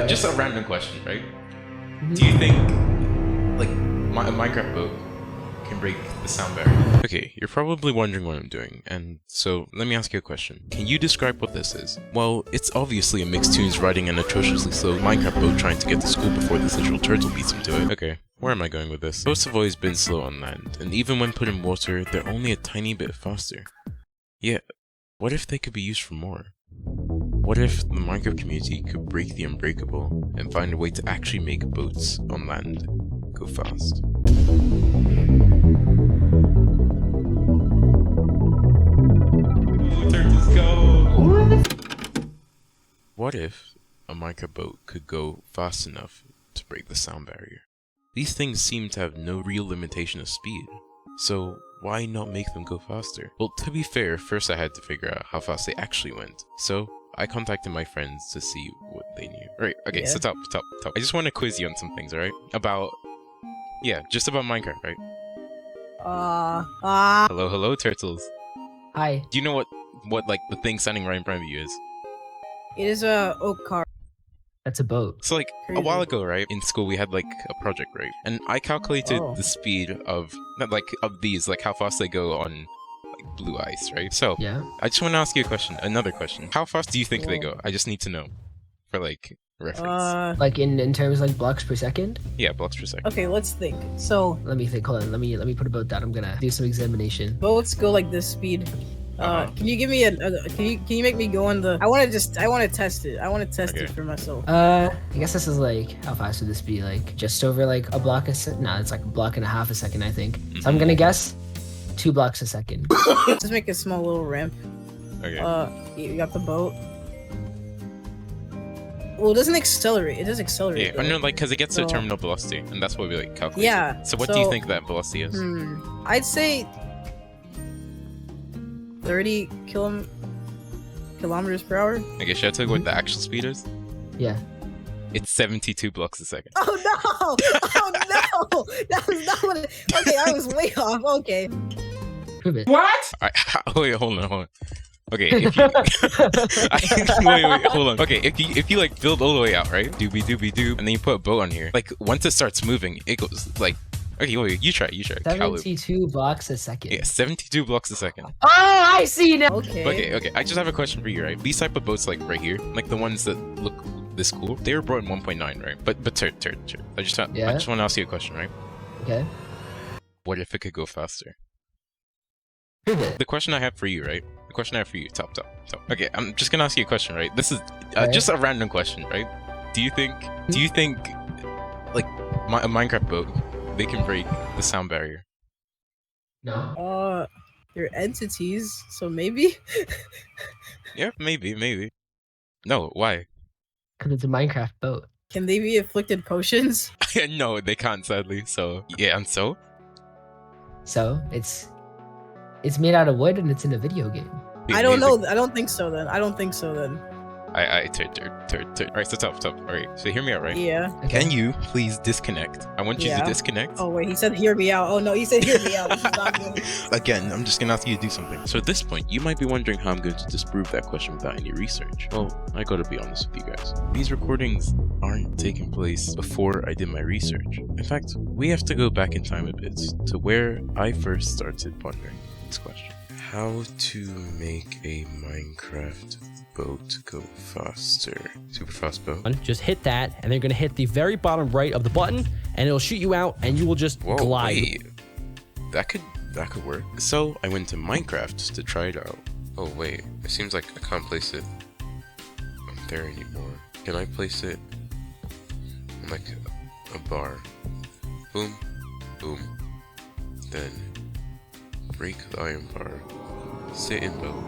just a random question, right? Do you think, like, a Minecraft boat can break the sound barrier? Okay, you're probably wondering what I'm doing, and so let me ask you a question. Can you describe what this is? Well, it's obviously a MixToons riding an atrociously slow Minecraft boat trying to get to school before this literal turtle beats him to it. Okay, where am I going with this? Boats have always been slow on land, and even when put in water, they're only a tiny bit faster. Yeah, what if they could be used for more? What if the Minecraft community could break the unbreakable and find a way to actually make boats on land go fast? Turtles go! What if a Minecraft boat could go fast enough to break the sound barrier? These things seem to have no real limitation of speed, so why not make them go faster? Well, to be fair, first I had to figure out how fast they actually went, so I contacted my friends to see what they knew. Right, okay, so top. I just want to quiz you on some things, alright? Just about Minecraft, right? Hello, turtles. Hi. Do you know what like the thing standing right in front of you is? It is a oak car. That's a boat. So like a while ago, right, in school we had like a project, right? And I calculated the speed of these, like how fast they go on like blue ice, right? So yeah, I just want to ask you another question. How fast do you think they go? I just need to know for like reference. like in terms of like blocks per second? Yeah, blocks per second. Okay, let's think. So let me think. Hold on. Let me put a boat down. I'm gonna do some examination. boats go like this speed. Can you give me can you make me go on the? I want to test it. I want to test it for myself. I guess this is like, how fast would this be? Like just over like a block a second? No, it's like a block and a half a second, I think. So I'm gonna guess 2 blocks a second. Just make a small little ramp. Okay. You got the boat. Well, it doesn't accelerate. It does accelerate. Yeah, no, like because it gets to terminal velocity, and that's what we like calculate. Yeah. So what do you think that velocity is? I'd say 30 kilometers per hour. Okay, should I tell you what the actual speed is? Yeah. It's 72 blocks a second. Oh no! Oh no! That was not what it... Okay, I was way off. Okay. Prove it. What? Wait, hold on. Okay, if you... wait, hold on. Okay, if you like build all the way out, right? Doobie doobie doob, and then you put a boat on here. Like once it starts moving, it goes like... Okay, wait, you try. 72 blocks a second. Yeah, 72 blocks a second. Oh, I see now. Okay. I just have a question for you, right? These type of boats, like right here, like the ones that look this cool, they were brought in 1.9, right? But I just want to ask you a question, right? Okay. What if it could go faster? Prove it. The question I have for you, right? The question I have for you, top. Okay, I'm just gonna ask you a question, right? This is just a random question, right? Do you think like a Minecraft boat, they can break the sound barrier? No. They're entities, so maybe. Yeah, maybe. No, why? Because it's a Minecraft boat. Can they be afflicted potions? No, they can't, sadly. So yeah, and so it's made out of wood and it's in a video game. I don't know. I don't think so then. Alright, so top. Alright, so hear me out, right? Yeah. Okay. Can you please disconnect? I want you to disconnect. Oh wait, he said hear me out. Oh no, he said hear me out. This is not good. Again, I'm just gonna ask you to do something. So at this point, you might be wondering how I'm going to disprove that question without any research. Well, I gotta be honest with you guys. These recordings aren't taking place before I did my research. In fact, we have to go back in time a bit to where I first started pondering this question. How to make a Minecraft boat go faster. Super fast boat. Just hit that, and then you're gonna hit the very bottom right of the button, and it'll shoot you out, and you will just glide. Wait. That could work. So I went to Minecraft to try it out. Oh wait, it seems like I can't place it on there anymore. Can I place it on like a bar? Boom, boom. Then break the iron bar. Sit in boat.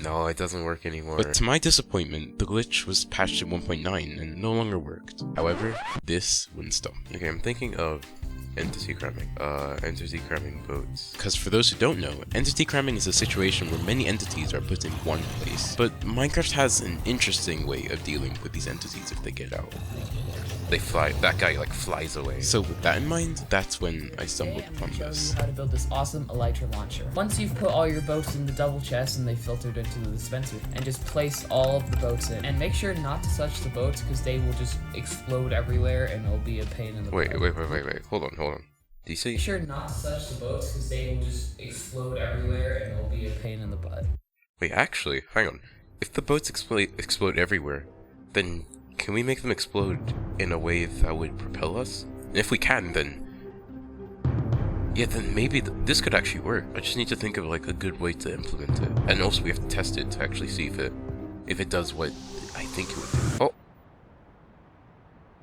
No, it doesn't work anymore. But to my disappointment, the glitch was patched at 1.9 and no longer worked. However, this wouldn't stop. Okay, I'm thinking of entity cramming. Entity cramming boats. Because for those who don't know, entity cramming is a situation where many entities are put in one place. But Minecraft has an interesting way of dealing with these entities if they get out. they fly. That guy like flies away. So with that in mind, that's when I stumbled upon Show this. you how to build this awesome elytra launcher. Once you've put all your boats in the double chest and they filtered into the dispenser, and just place all of the boats in. And make sure not to touch the boats because they will just explode everywhere and it'll be a pain in the butt. Wait. Hold on. Did you say? Make sure not to touch the boats because they will just explode everywhere and it'll be a pain in the butt. Wait, actually, hang on. If the boats explode everywhere, then can we make them explode in a way that would propel us? And if we can, then... yeah, then maybe this could actually work. I just need to think of like a good way to implement it. And also we have to test it to actually see if it does what I think it would do. Oh!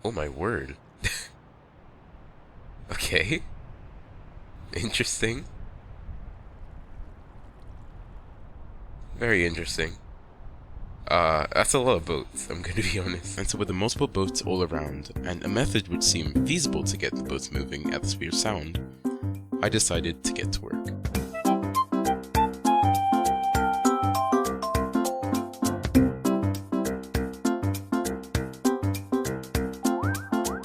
Oh my word. Okay. Interesting. Very interesting. That's a lot of boats, I'm gonna be honest. And so with the multiple boats all around, and a method which seemed feasible to get the boats moving at the speed of sound, I decided to get to work.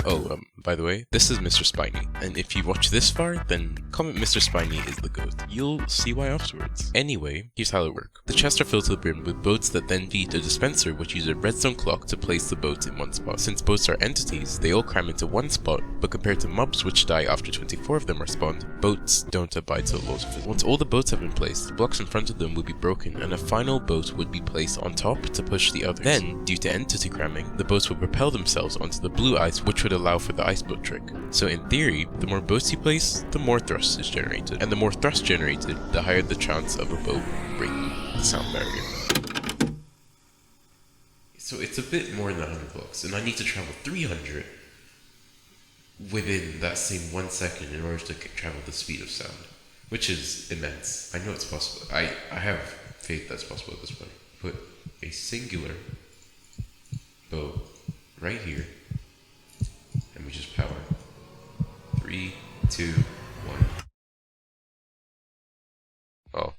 Oh, by the way, this is Mr. Spiny, and if you watch this far, then comment Mr. Spiny is the GOAT. You'll see why afterwards. Anyway, here's how it works. The chests are filled to the brim with boats that then feed a dispenser which uses a redstone clock to place the boats in one spot. Since boats are entities, they all cram into one spot, but compared to mobs which die after 24 of them are spawned, boats don't abide to the laws of physics. Once all the boats have been placed, the blocks in front of them would be broken and a final boat would be placed on top to push the others. Then, due to entity cramming, the boats would propel themselves onto the blue ice which would allow for the ice boat trick. So in theory, the more boats you place, the more thrust is generated. And the more thrust generated, the higher the chance of a boat breaking the sound barrier. So it's a bit more than 100 blocks, and I need to travel 300 within that same 1 second in order to travel the speed of sound, which is immense. I know it's possible. I have faith that's possible at this point. Put a singular boat right here, and we just power. 3, 2, 1. Oh.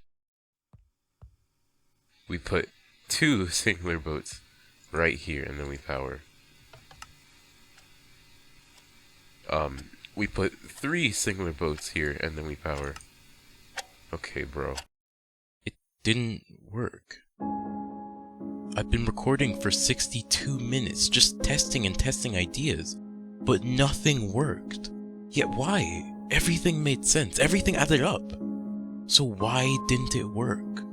We put 2 singular boats right here, and then we power. We put 3 singular boats here, and then we power. Okay, bro. It didn't work. I've been recording for 62 minutes, just testing and testing ideas, but nothing worked. Yet why? Everything made sense, everything added up. So why didn't it work?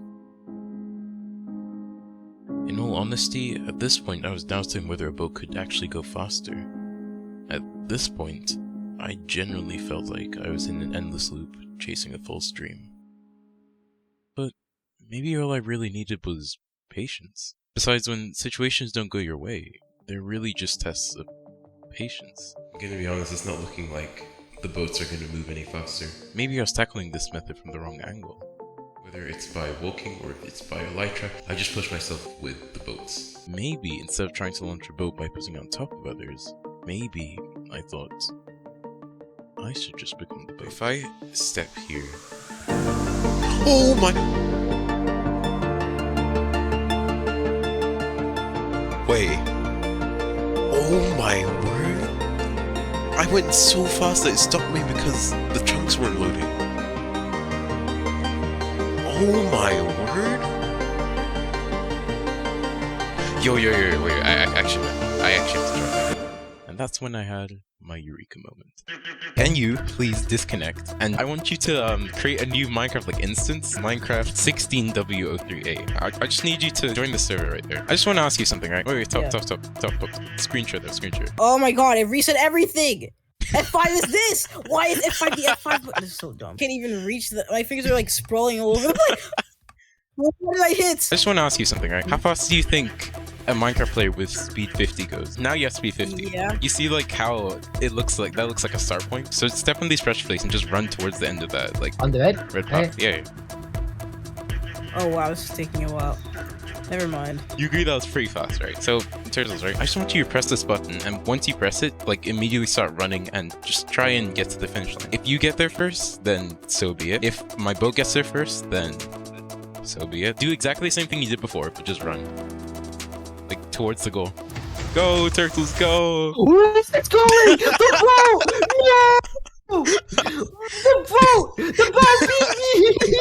In all honesty, at this point I was doubting whether a boat could actually go faster. At this point, I genuinely felt like I was in an endless loop, chasing a full stream. But maybe all I really needed was patience. Besides, when situations don't go your way, they're really just tests of patience. I'm gonna be honest, it's not looking like the boats are gonna move any faster. Maybe I was tackling this method from the wrong angle. Whether it's by walking or if it's by elytra, I just push myself with the boats. Maybe instead of trying to launch a boat by putting on top of others, maybe I thought I should just become the boat. If I step here... Oh my... Wait. Oh my word. I went so fast that it stopped me because the chunks weren't loading. Oh my word. Yo, wait, I actually have to try that. And that's when I had my eureka moment. Can you please disconnect? And I want you to create a new Minecraft instance, Minecraft 16W03A. I just need you to join the server right there. I just want to ask you something, right? Wait, top. Screenshot there, screenshot. Oh my god, it reset everything! F5 is this? Why is F5 the F5? This is so dumb. Can't even reach the... My fingers are like sprawling all over the place. What did I hit? I just want to ask you something, right? How fast do you think a Minecraft player with speed 50 goes? Now you have speed 50. Yeah. You see like how it looks like, that looks like a start point? So step on these pressure plates and just run towards the end of that, like... On the red? Red pot. Yeah. Oh wow, this is taking a while. Never mind. You agree that was pretty fast, right? So, Turtles, right? I just want you to press this button, and once you press it, like, immediately start running and just try and get to the finish line. If you get there first, then so be it. If my boat gets there first, then so be it. Do exactly the same thing you did before, but just run. Like, towards the goal. Go, turtles, go! It's going! The boat! No! The boat! The boat beat me!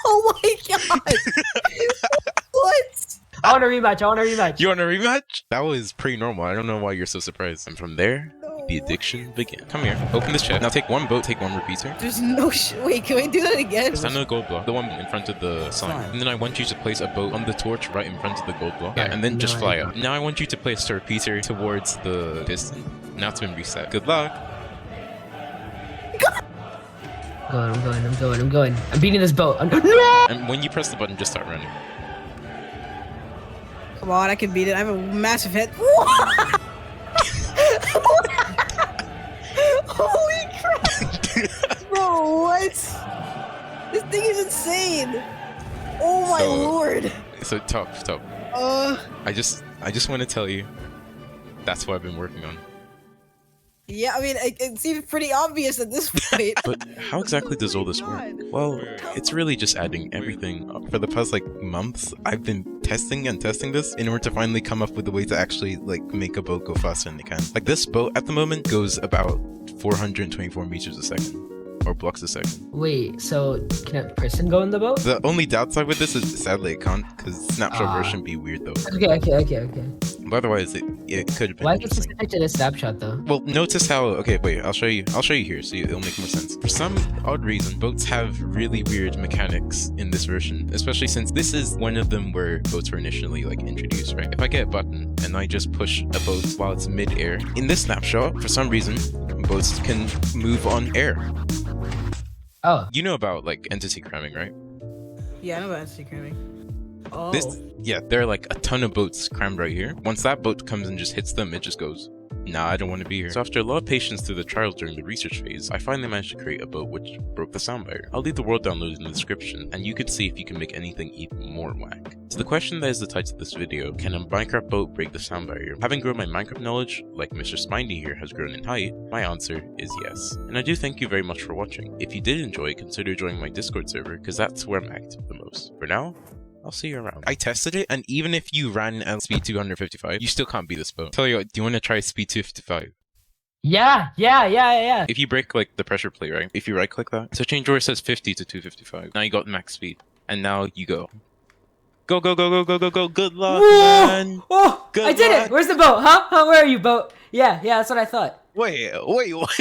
Oh my god! What? I want a rematch. I want a rematch. You want a rematch? That was pretty normal. I don't know why you're so surprised. And from there, the addiction began. Come here. Open this chest. Now take one boat, take one repeater. There's no wait, can we do that again? Stand on the gold block, the one in front of the sign. Fine. And then I want you to place a boat on the torch right in front of the gold block. Yeah, and then just fly up. Now I want you to place a repeater towards the piston. Now it's been reset. Good luck. I'm going. I'm beating this boat. No! And when you press the button, just start running. Come on, I can beat it. I have a massive hit. Holy crap! Bro, what? This thing is insane. Oh my lord. So top. I just want to tell you, that's what I've been working on. Yeah, I mean, it seems pretty obvious at this point. But how exactly does all this work? Well, it's really just adding everything up. For the past like months, I've been testing this in order to finally come up with a way to actually like make a boat go faster than it can. Like this boat at the moment goes about 424 meters a second. Or blocks a second. Wait, so can a person go in the boat? The only downside with this is sadly it can't, because snapshot version be weird though. Okay. But otherwise it could have been. Why is it specific to the snapshot though? Well, notice how, okay, wait, I'll show you here so it'll make more sense. For some odd reason, boats have really weird mechanics in this version, especially since this is one of them where boats were initially like introduced, right? If I get a button and I just push a boat while it's mid-air, in this snapshot, for some reason, boats can move on air. Oh. You know about like entity cramming, right? Yeah, I know about entity cramming. Oh. There are like a ton of boats crammed right here. Once that boat comes and just hits them, it just goes, nah, I don't want to be here. So after a lot of patience through the trials during the research phase, I finally managed to create a boat which broke the sound barrier. I'll leave the world downloaded in the description, and you can see if you can make anything even more whack. So the question that is the title of this video, can a Minecraft boat break the sound barrier? Having grown my Minecraft knowledge, like Mr. Spindy here has grown in height, my answer is yes. And I do thank you very much for watching. If you did enjoy, consider joining my Discord server, because that's where I'm active the most. For now, I'll see you around. I tested it, and even if you ran at speed 255, you still can't beat this boat. Tell you what, do you want to try speed 255? Yeah. If you break like the pressure plate, right? If you right click that, so change where it says 50 to 255. Now you got max speed, and now you go. Go. Good luck, man. Oh, Good I did luck. it. Where's the boat? Huh? Where are you, boat? Yeah, that's what I thought. Wait, what?